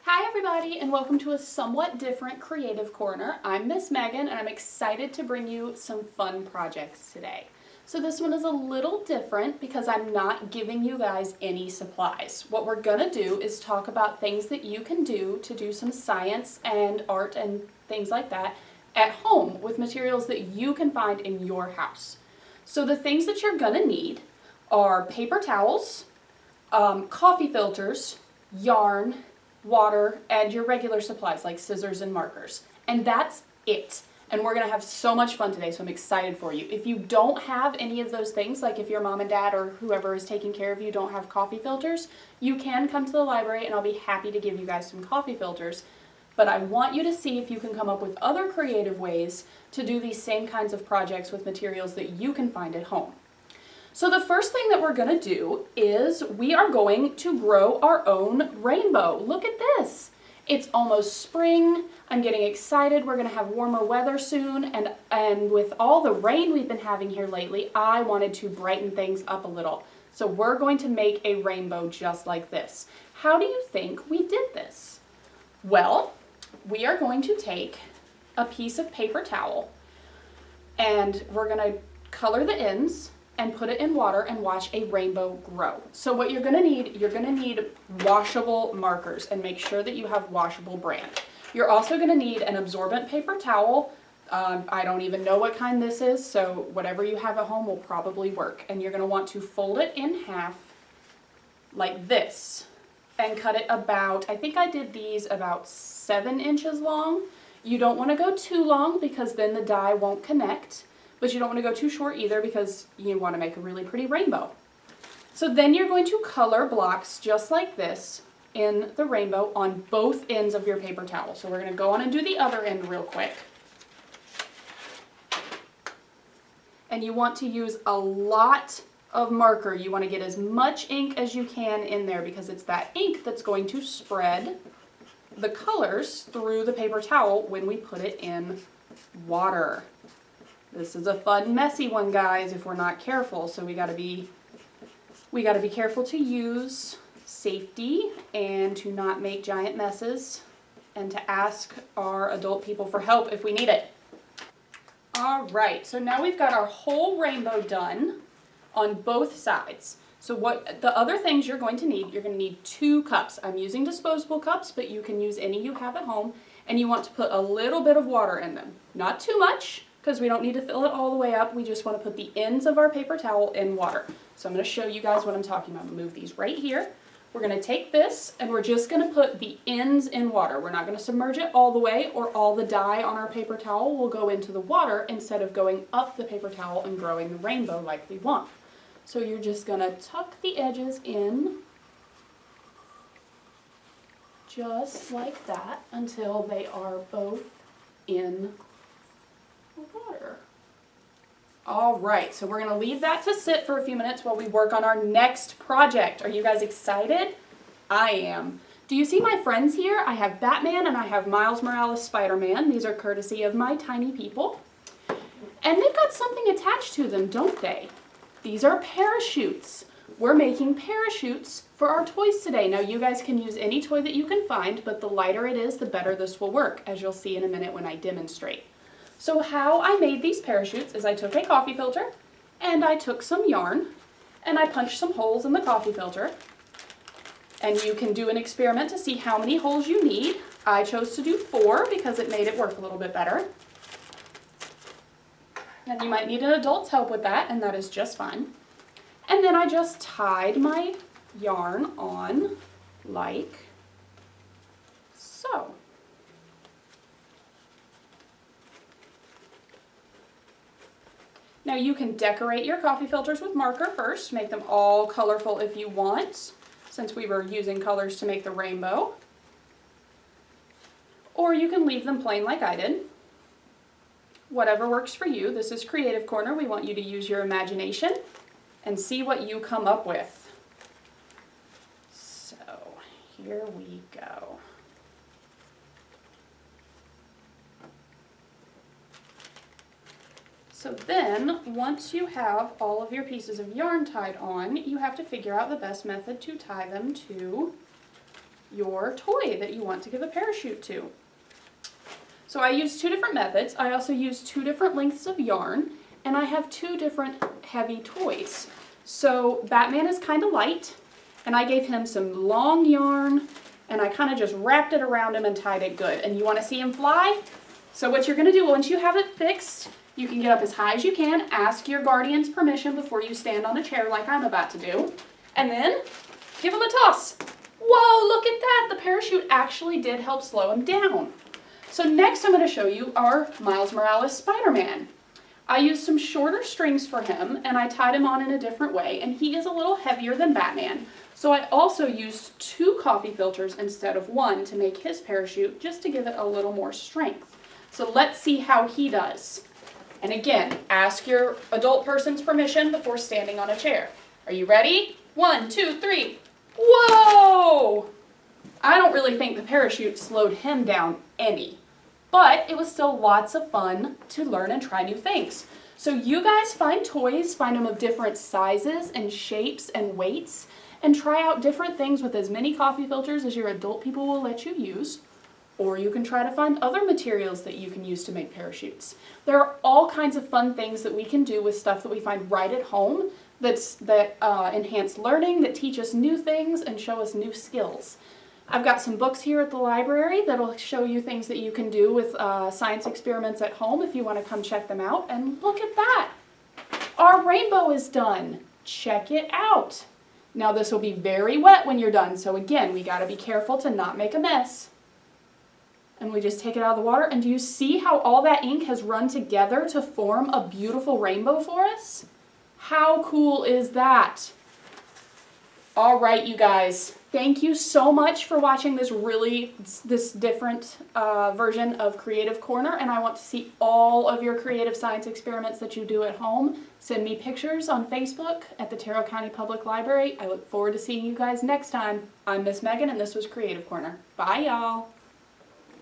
Hi everybody and welcome to a somewhat different creative corner. I'm Miss Megan and I'm excited to bring you some fun projects today. So this one is a little different because I'm not giving you guys any supplies. What we're gonna do is talk about things that you can do to do some science and art and things like that at home with materials that you can find in your house. So the things that you're gonna need are paper towels, coffee filters, yarn, water, and your regular supplies like scissors and markers. And that's it. And we're gonna have so much fun today, so I'm excited for you. If you don't have any of those things, like if your mom and dad or whoever is taking care of you don't have coffee filters, you can come to the library and I'll be happy to give you guys some coffee filters. But I want you to see if you can come up with other creative ways to do these same kinds of projects with materials that you can find at home. So the first thing that we're going to do is we are going to grow our own rainbow. Look at this. It's almost spring. I'm getting excited. We're going to have warmer weather soon. And with all the rain we've been having here lately, I wanted to brighten things up a little. So we're going to make a rainbow just like this. How do you think we did this? Well, we are going to take a piece of paper towel and we're going to color the ends and put it in water and watch a rainbow grow. So what you're gonna need washable markers, and make sure that you have washable brand. You're also gonna need an absorbent paper towel. I don't even know what kind this is, so whatever you have at home will probably work. And you're gonna want to fold it in half like this and cut it about, I think I did these about 7 inches long. You don't wanna go too long because then the die won't connect. But you don't want to go too short either because you want to make a really pretty rainbow. So then you're going to color blocks just like this in the rainbow on both ends of your paper towel. So we're going to go on and do the other end real quick. And you want to use a lot of marker. You want to get as much ink as you can in there because it's that ink that's going to spread the colors through the paper towel when we put it in water. This is a fun, messy one, guys, if we're not careful. So we gotta be careful to use safety and to not make giant messes and to ask our adult people for help if we need it. All right, so now we've got our whole rainbow done on both sides. So what the other things you're going to need 2 cups. I'm using disposable cups, but you can use any you have at home, and you want to put a little bit of water in them. Not too much, because we don't need to fill it all the way up. We just want to put the ends of our paper towel in water. So I'm going to show you guys what I'm talking about. I'm going to move these right here. We're going to take this and we're just going to put the ends in water. We're not going to submerge it all the way or all the dye on our paper towel will go into the water instead of going up the paper towel and growing the rainbow like we want. So you're just going to tuck the edges in just like that until they are both in water. All right, so we're going to leave that to sit for a few minutes while we work on our next project. Are you guys excited? I am. Do you see my friends here? I have Batman and I have Miles Morales Spider-Man. These are courtesy of my tiny people. And they've got something attached to them, don't they? These are parachutes. We're making parachutes for our toys today. Now you guys can use any toy that you can find, but the lighter it is, the better this will work, as you'll see in a minute when I demonstrate. So how I made these parachutes is I took a coffee filter and I took some yarn and I punched some holes in the coffee filter. And you can do an experiment to see how many holes you need. I chose to do 4 because it made it work a little bit better. And you might need an adult's help with that, and that is just fine. And then I just tied my yarn on like so. Now you can decorate your coffee filters with marker first, make them all colorful if you want, since we were using colors to make the rainbow. Or you can leave them plain like I did. Whatever works for you. This is Creative Corner. We want you to use your imagination and see what you come up with. So here we go. So then, once you have all of your pieces of yarn tied on, you have to figure out the best method to tie them to your toy that you want to give a parachute to. So I used 2 different methods. I also used 2 different lengths of yarn, and I have 2 different heavy toys. So Batman is kind of light, and I gave him some long yarn, and I kind of just wrapped it around him and tied it good. And you want to see him fly? So what you're going to do, once you have it fixed, you can get up as high as you can, ask your guardian's permission before you stand on a chair like I'm about to do, and then give him a toss. Whoa, look at that! The parachute actually did help slow him down. So next I'm going to show you our Miles Morales Spider-Man. I used some shorter strings for him, and I tied him on in a different way, and he is a little heavier than Batman. So I also used 2 coffee filters instead of 1 to make his parachute, just to give it a little more strength. So let's see how he does. And again, ask your adult person's permission before standing on a chair. Are you ready? 1, 2, 3. Whoa! I don't really think the parachute slowed him down any, but it was still lots of fun to learn and try new things. So you guys find toys, find them of different sizes and shapes and weights, and try out different things with as many coffee filters as your adult people will let you use. Or you can try to find other materials that you can use to make parachutes. There are all kinds of fun things that we can do with stuff that we find right at home that enhance learning, that teach us new things and show us new skills. I've got some books here at the library that'll show you things that you can do with science experiments at home if you want to come check them out. And look at that! Our rainbow is done. Check it out. Now this will be very wet when you're done, so again, we got to be careful to not make a mess. And we just take it out of the water, and do you see how all that ink has run together to form a beautiful rainbow for us? How cool is that? All right, you guys, thank you so much for watching this different version of Creative Corner, and I want to see all of your creative science experiments that you do at home. Send me pictures on Facebook at the Tyrrell County Public Library. I look forward to seeing you guys next time. I'm Miss Megan, and this was Creative Corner. Bye, y'all.